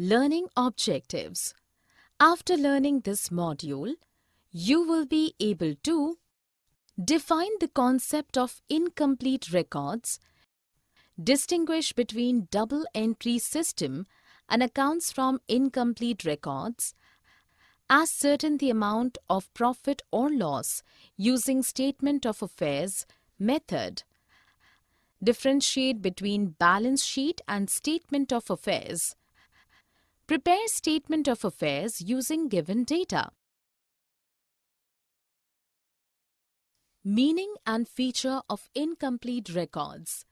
Learning objectives. After learning this module, you will be able to define the concept of incomplete records, distinguish between double entry system and accounts from incomplete records, ascertain the amount of profit or loss using statement of affairs method, differentiate between balance sheet and statement of affairs, prepare statement of affairs using given data. Meaning and feature of incomplete records.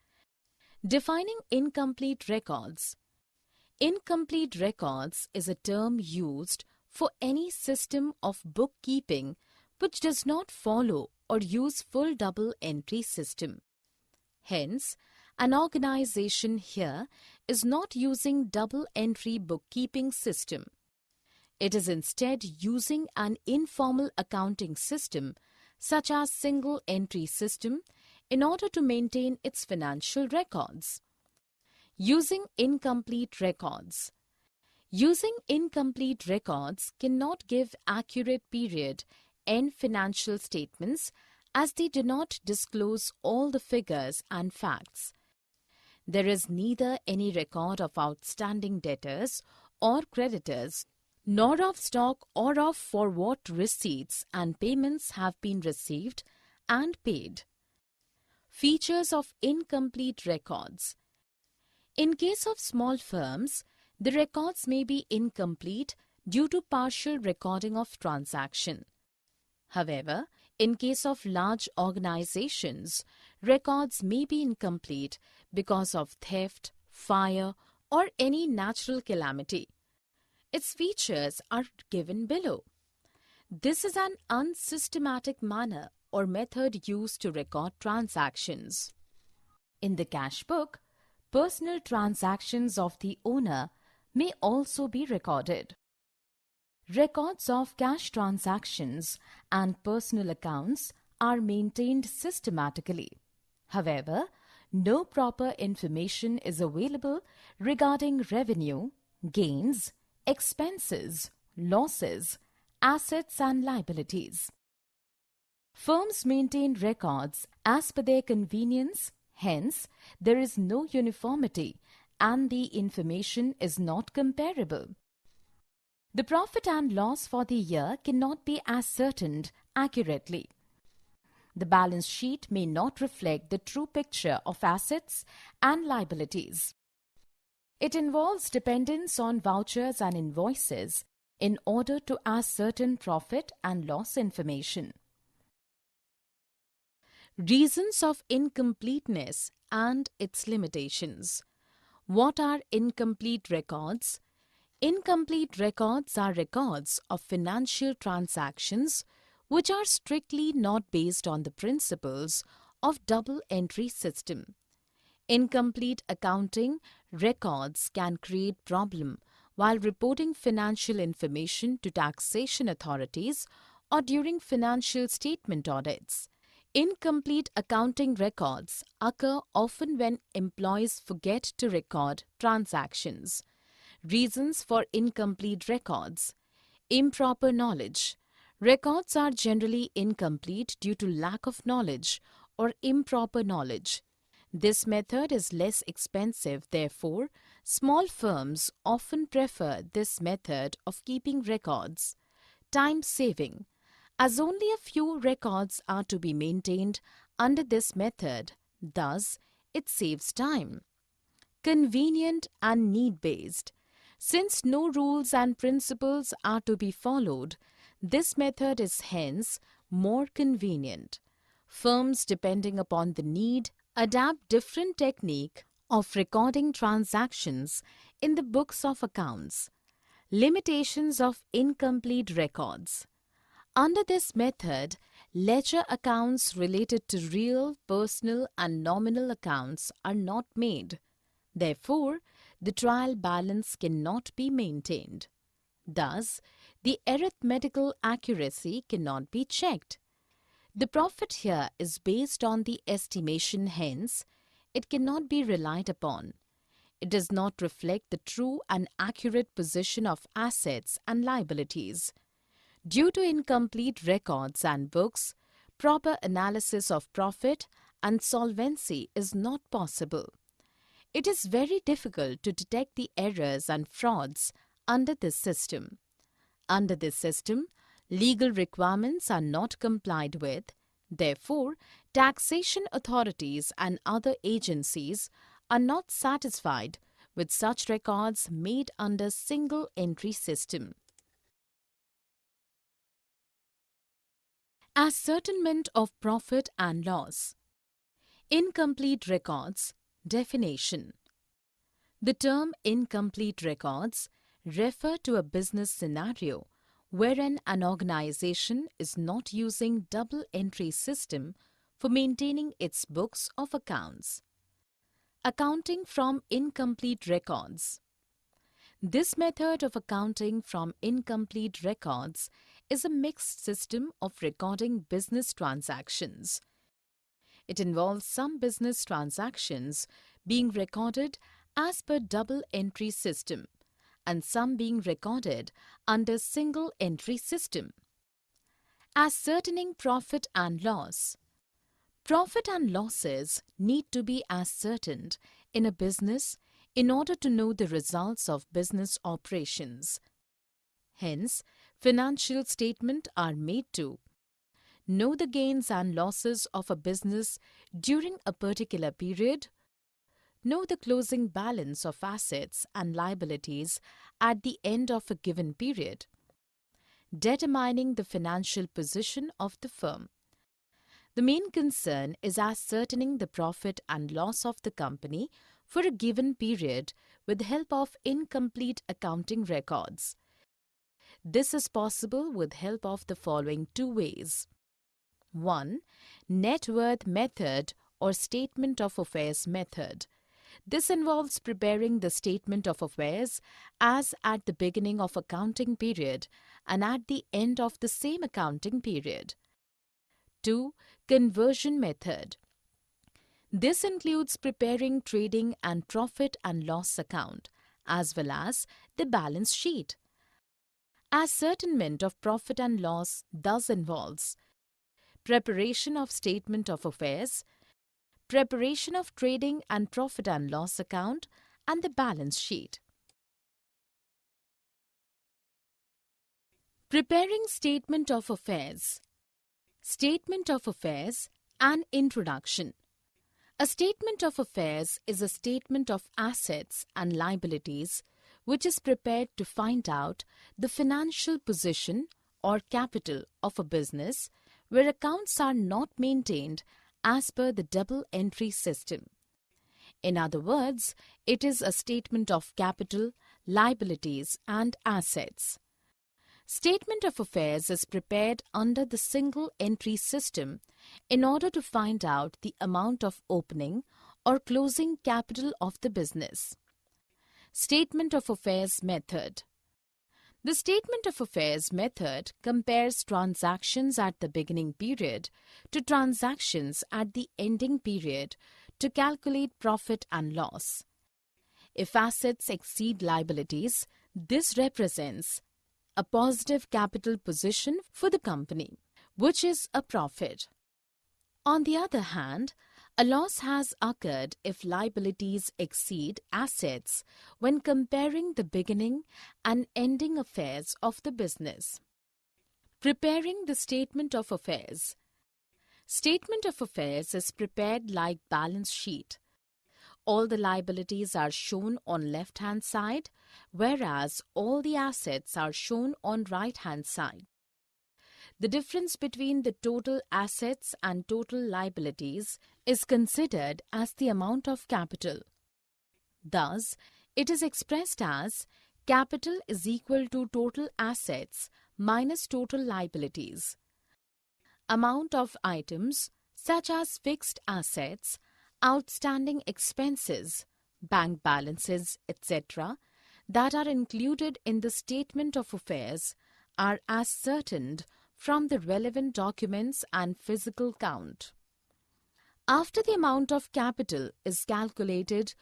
Defining incomplete records. Incomplete records is a term used for any system of bookkeeping which does not follow or use full double entry system. Hence, an organization here is not using double entry bookkeeping system. It is instead using an informal accounting system such as single entry system in order to maintain its financial records. Using incomplete records. Using incomplete records cannot give accurate period end financial statements as they do not disclose all the figures and facts. There is neither any record of outstanding debtors or creditors, nor of stock or of for what receipts and payments have been received and paid. Features of incomplete records. In case of small firms, the records may be incomplete due to partial recording of transaction. However, in case of large organizations, records may be incomplete because of theft, fire, or any natural calamity. Its features are given below. This is an unsystematic manner or method used to record transactions. In the cash book, personal transactions of the owner may also be recorded. Records of cash transactions and personal accounts are maintained systematically. However, no proper information is available regarding revenue, gains, expenses, losses, assets and liabilities. Firms maintain records as per their convenience, hence there is no uniformity and the information is not comparable. The profit and loss for the year cannot be ascertained accurately. The balance sheet may not reflect the true picture of assets and liabilities. It involves dependence on vouchers and invoices in order to ascertain profit and loss information. Reasons of incompleteness and its limitations. What are incomplete records? Incomplete records are records of financial transactions which are strictly not based on the principles of double entry system. Incomplete accounting records can create problem while reporting financial information to taxation authorities or during financial statement audits. Incomplete accounting records occur often when employees forget to record transactions. Reasons for incomplete records. Improper knowledge. Records are generally incomplete due to lack of knowledge or improper knowledge. This method is less expensive, therefore, small firms often prefer this method of keeping records. Time saving. As only a few records are to be maintained under this method, thus it saves time. Convenient and need-based. Since no rules and principles are to be followed, this method is hence more convenient. Firms, depending upon the need, adapt different technique of recording transactions in the books of accounts. Limitations of incomplete records. Under this method, ledger accounts related to real, personal and nominal accounts are not made. Therefore, the trial balance cannot be maintained. Thus, the arithmetical accuracy cannot be checked. The profit here is based on the estimation, hence, it cannot be relied upon. It does not reflect the true and accurate position of assets and liabilities. Due to incomplete records and books, proper analysis of profit and solvency is not possible. It is very difficult to detect the errors and frauds under this system. Under this system, legal requirements are not complied with. Therefore, taxation authorities and other agencies are not satisfied with such records made under single entry system. Ascertainment of profit and loss. Incomplete records. Definition. The term incomplete records refer to a business scenario wherein an organization is not using double entry system for maintaining its books of accounts. Accounting from incomplete records. This method of accounting from incomplete records is a mixed system of recording business transactions. It involves some business transactions being recorded as per double entry system and some being recorded under single entry system. Ascertaining profit and loss. Profit and losses need to be ascertained in a business in order to know the results of business operations. Hence, financial statements are made to know the gains and losses of a business during a particular period, know the closing balance of assets and liabilities at the end of a given period, determining the financial position of the firm. The main concern is ascertaining the profit and loss of the company for a given period with the help of incomplete accounting records. This is possible with help of the following two ways. 1. Net worth method or statement of affairs method. This involves preparing the statement of affairs as at the beginning of accounting period and at the end of the same accounting period. 2. Conversion method. This includes preparing trading and profit and loss account as well as the balance sheet. Ascertainment of profit and loss thus involves preparation of statement of affairs, preparation of trading and profit and loss account, and the balance sheet. Preparing statement of affairs. Statement of affairs and introduction. A statement of affairs is a statement of assets and liabilities which is prepared to find out the financial position or capital of a business where accounts are not maintained as per the double entry system. In other words, it is a statement of capital, liabilities and assets. Statement of affairs is prepared under the single entry system in order to find out the amount of opening or closing capital of the business. Statement of affairs method. The statement of affairs method compares transactions at the beginning period to transactions at the ending period to calculate profit and loss. If assets exceed liabilities, this represents a positive capital position for the company, which is a profit. On the other hand, a loss has occurred if liabilities exceed assets when comparing the beginning and ending affairs of the business. Preparing the statement of affairs. Statement of affairs is prepared like balance sheet. All the liabilities are shown on left-hand side, whereas all the assets are shown on right-hand side. The difference between the total assets and total liabilities is considered as the amount of capital. Thus, it is expressed as capital is equal to total assets minus total liabilities. Amount of items such as fixed assets, outstanding expenses, bank balances, etc., that are included in the statement of affairs are ascertained from the relevant documents and physical count. After the amount of capital is calculated,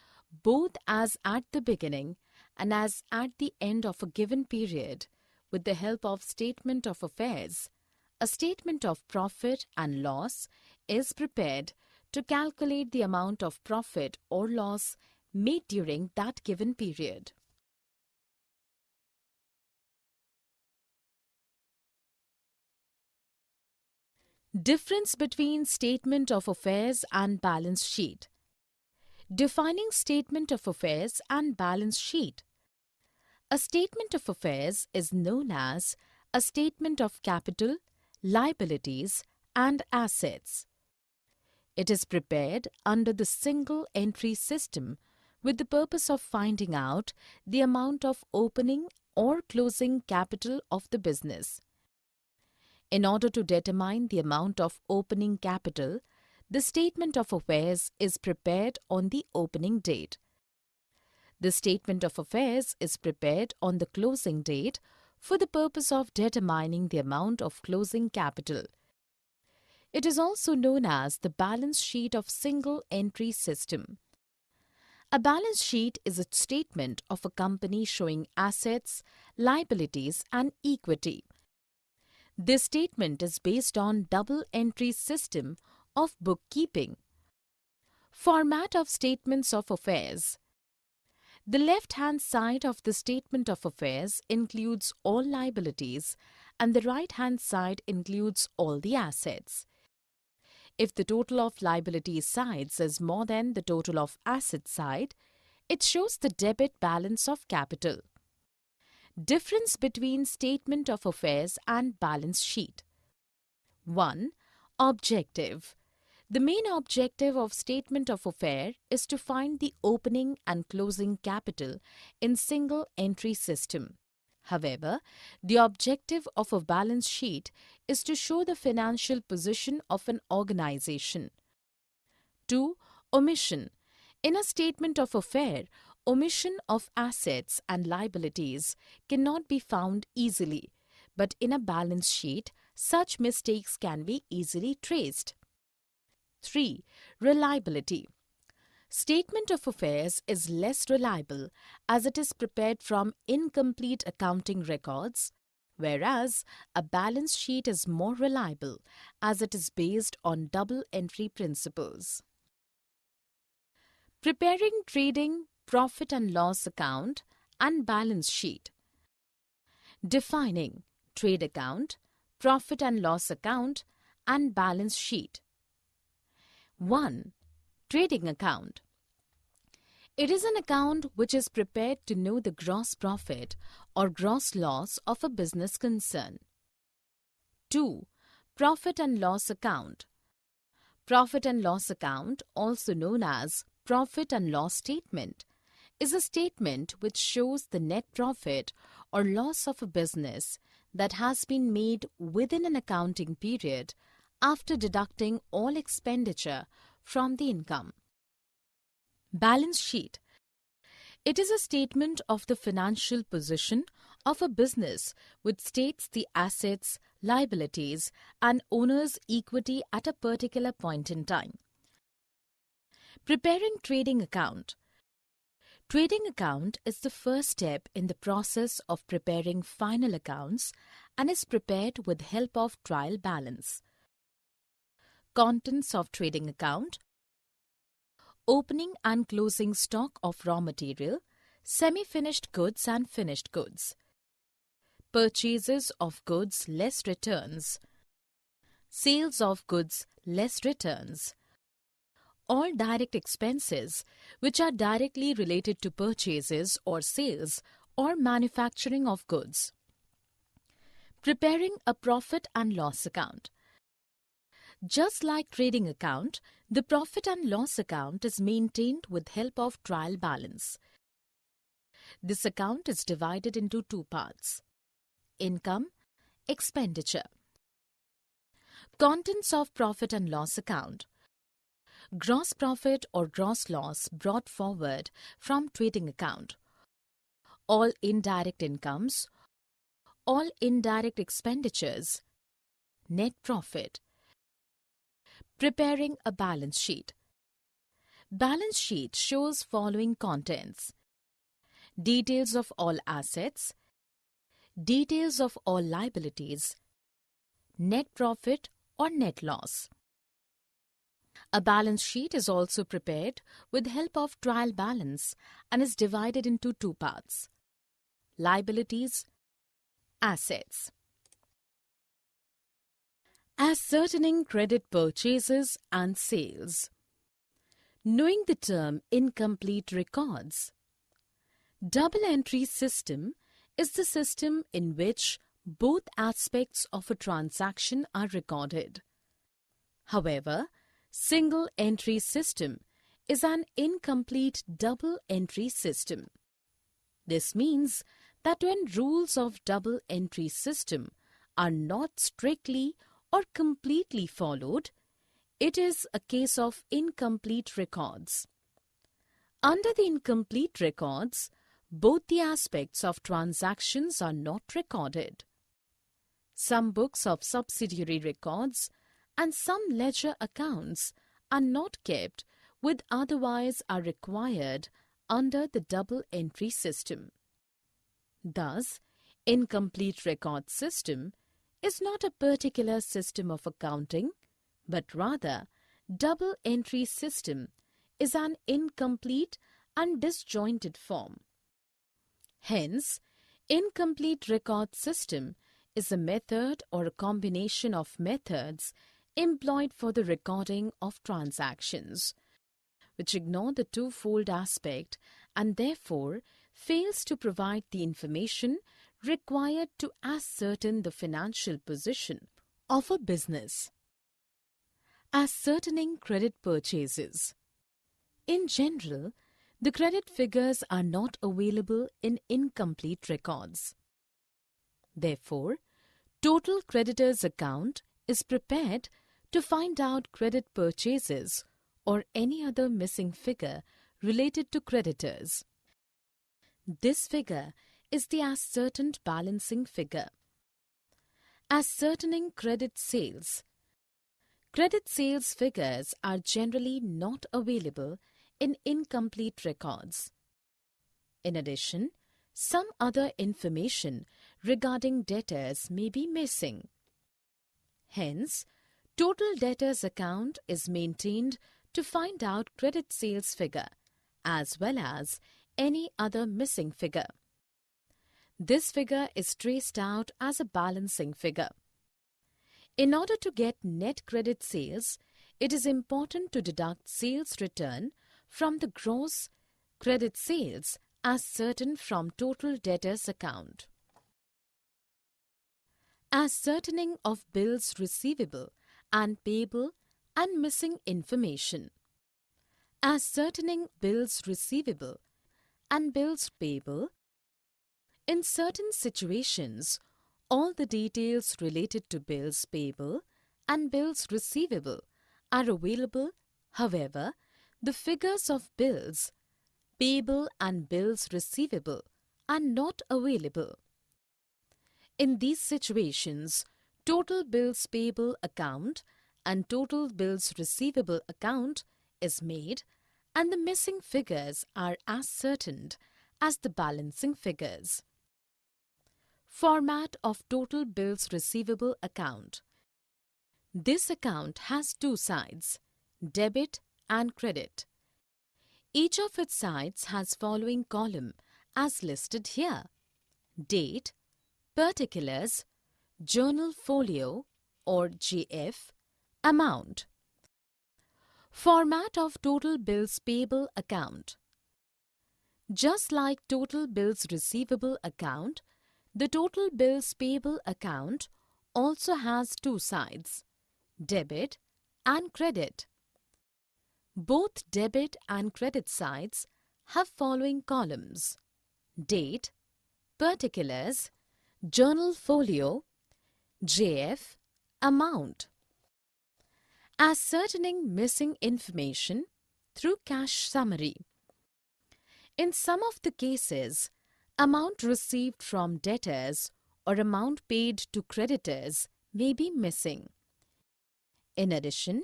both as at the beginning and as at the end of a given period with the help of statement of affairs. A statement of profit and loss is prepared to calculate the amount of profit or loss made during that given period. Difference between statement of affairs and balance sheet. Defining statement of affairs and balance sheet. A statement of affairs is known as a statement of capital, liabilities, and assets. It is prepared under the single entry system with the purpose of finding out the amount of opening or closing capital of the business. In order to determine the amount of opening capital, the statement of affairs is prepared on the opening date. The statement of affairs is prepared on the closing date for the purpose of determining the amount of closing capital. It is also known as the balance sheet of single entry system. A balance sheet is a statement of a company showing assets, liabilities, and equity. This statement is based on double entry system of bookkeeping. Format of statements of affairs. The left-hand side of the statement of affairs includes all liabilities and the right-hand side includes all the assets. If the total of liability sides is more than the total of asset side, it shows the debit balance of capital. Difference between statement of affairs and balance sheet. 1. Objective. The main objective of statement of affairs is to find the opening and closing capital in single entry system. However, the objective of a balance sheet is to show the financial position of an organization. 2. Omission. In a statement of affairs, omission of assets and liabilities cannot be found easily, but in a balance sheet, such mistakes can be easily traced. 3. Reliability. Statement of affairs is less reliable as it is prepared from incomplete accounting records, whereas a balance sheet is more reliable as it is based on double entry principles. Preparing trading, profit and loss account and balance sheet. Defining trade account, profit and loss account and balance sheet. 1. Trading account. It is an account which is prepared to know the gross profit or gross loss of a business concern. 2. Profit and loss account. Profit and loss account, also known as profit and loss statement, is a statement which shows the net profit or loss of a business that has been made within an accounting period after deducting all expenditure from the income. Balance sheet. It is a statement of the financial position of a business which states the assets, liabilities, and owner's equity at a particular point in time. Preparing trading account. Trading account is the first step in the process of preparing final accounts and is prepared with help of trial balance. Contents of trading account. Opening and closing stock of raw material, semi-finished goods and finished goods. Purchases of goods less returns. Sales of goods less returns. All direct expenses which are directly related to purchases or sales or manufacturing of goods. Preparing a profit and loss account. Just like trading account, the profit and loss account is maintained with help of trial balance. This account is divided into two parts: income, expenditure. Contents of profit and loss account. Gross profit or gross loss brought forward from trading account. All indirect incomes. All indirect expenditures. Net profit. Preparing a balance sheet. balance sheet shows following contents: details of all assets, details of all liabilities, net profit or net loss. A balance sheet is also prepared with help of trial balance and is divided into two parts: liabilities, assets. Ascertaining credit purchases and sales. Knowing the term incomplete records. Double entry system is the system in which both aspects of a transaction are recorded. However, single entry system is an incomplete double entry system. This means that when rules of double entry system are not strictly or completely followed, it is a case of incomplete records. Under the incomplete records, both the aspects of transactions are not recorded. Some books of subsidiary records and some ledger accounts are not kept which otherwise are required under the double entry system. Thus, incomplete record system is not a particular system of accounting, but rather double entry system is an incomplete and disjointed form. Hence, incomplete record system is a method or a combination of methods employed for the recording of transactions, which ignore the twofold aspect and therefore fails to provide the information required to ascertain the financial position of a business. Ascertaining credit purchases. In general, the credit figures are not available in incomplete records. Therefore, total creditors account is prepared to find out credit purchases or any other missing figure related to creditors. This figure is the ascertained balancing figure. Ascertaining credit sales. Credit sales figures are generally not available in incomplete records. In addition, some other information regarding debtors may be missing. Hence, total debtors account is maintained to find out credit sales figure as well as any other missing figure. This figure is traced out as a balancing figure. In order to get net credit sales, it is important to deduct sales return from the gross credit sales ascertained from total debtors account. Ascertaining of bills receivable and payable and missing information. Ascertaining bills receivable and bills payable. In certain situations, all the details related to bills payable and bills receivable are available. However, the figures of bills payable and bills receivable are not available. In these situations, total bills payable account and total bills receivable account is made and the missing figures are ascertained as the balancing figures. Format of total bills receivable account. This account has two sides, debit and credit. Each of its sides has following column as listed here: date, particulars, journal folio or JF, amount. Format of total bills payable account. Just like total bills receivable account, the total bills payable account also has two sides, debit and credit. Both debit and credit sides have following columns: date, particulars, journal folio, JF, amount. Ascertaining missing information through cash summary. In some of the cases, amount received from debtors or amount paid to creditors may be missing. In addition,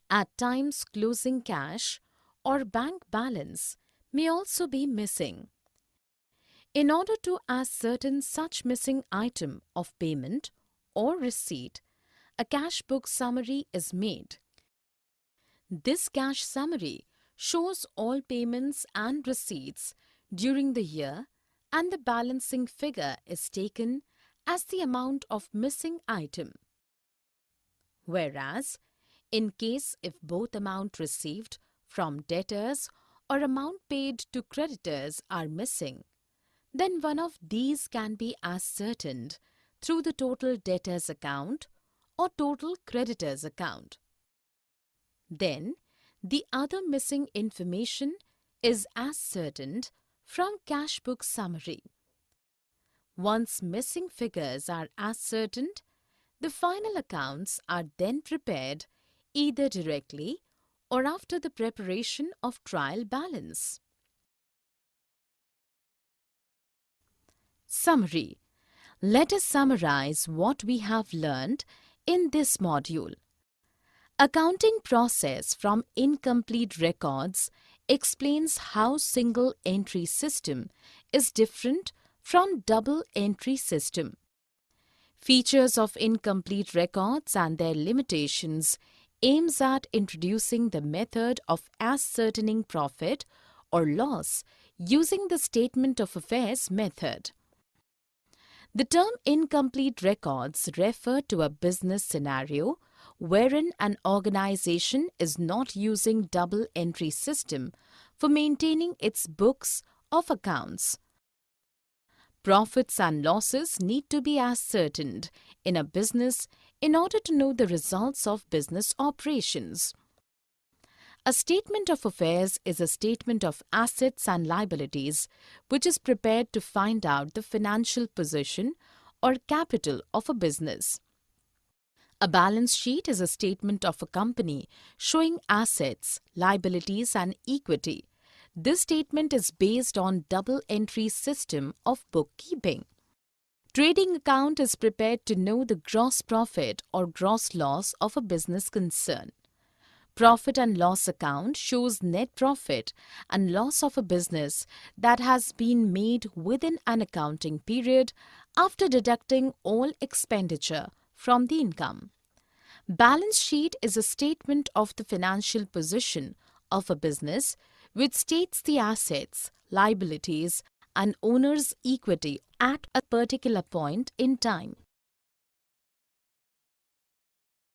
at times closing cash or bank balance may also be missing. In order to ascertain such missing item of payment or receipt, a cash book summary is made. This cash summary shows all payments and receipts during the year, and the balancing figure is taken as the amount of missing item. Whereas, in case if both amount received from debtors or amount paid to creditors are missing, then one of these can be ascertained through the total debtors account or total creditors account. Then, the other missing information is ascertained from cash book summary. Once missing figures are ascertained, the final accounts are then prepared either directly or after the preparation of trial balance. Summary. Let us summarize what we have learned in this module. Accounting process from incomplete records explains how single entry system is different from double entry system. Features of incomplete records and their limitations aims at introducing the method of ascertaining profit or loss using the statement of affairs method. The term incomplete records refer to a business scenario wherein an organization is not using double entry system for maintaining its books of accounts. Profits and losses need to be ascertained in a business in order to know the results of business operations. A statement of affairs is a statement of assets and liabilities which is prepared to find out the financial position or capital of a business. A balance sheet is a statement of a company showing assets, liabilities and equity. This statement is based on double entry system of bookkeeping. Trading account is prepared to know the gross profit or gross loss of a business concern. Profit and loss account shows net profit and loss of a business that has been made within an accounting period after deducting all expenditure from the income. Balance sheet is a statement of the financial position of a business which states the assets, liabilities, and owner's equity at a particular point in time.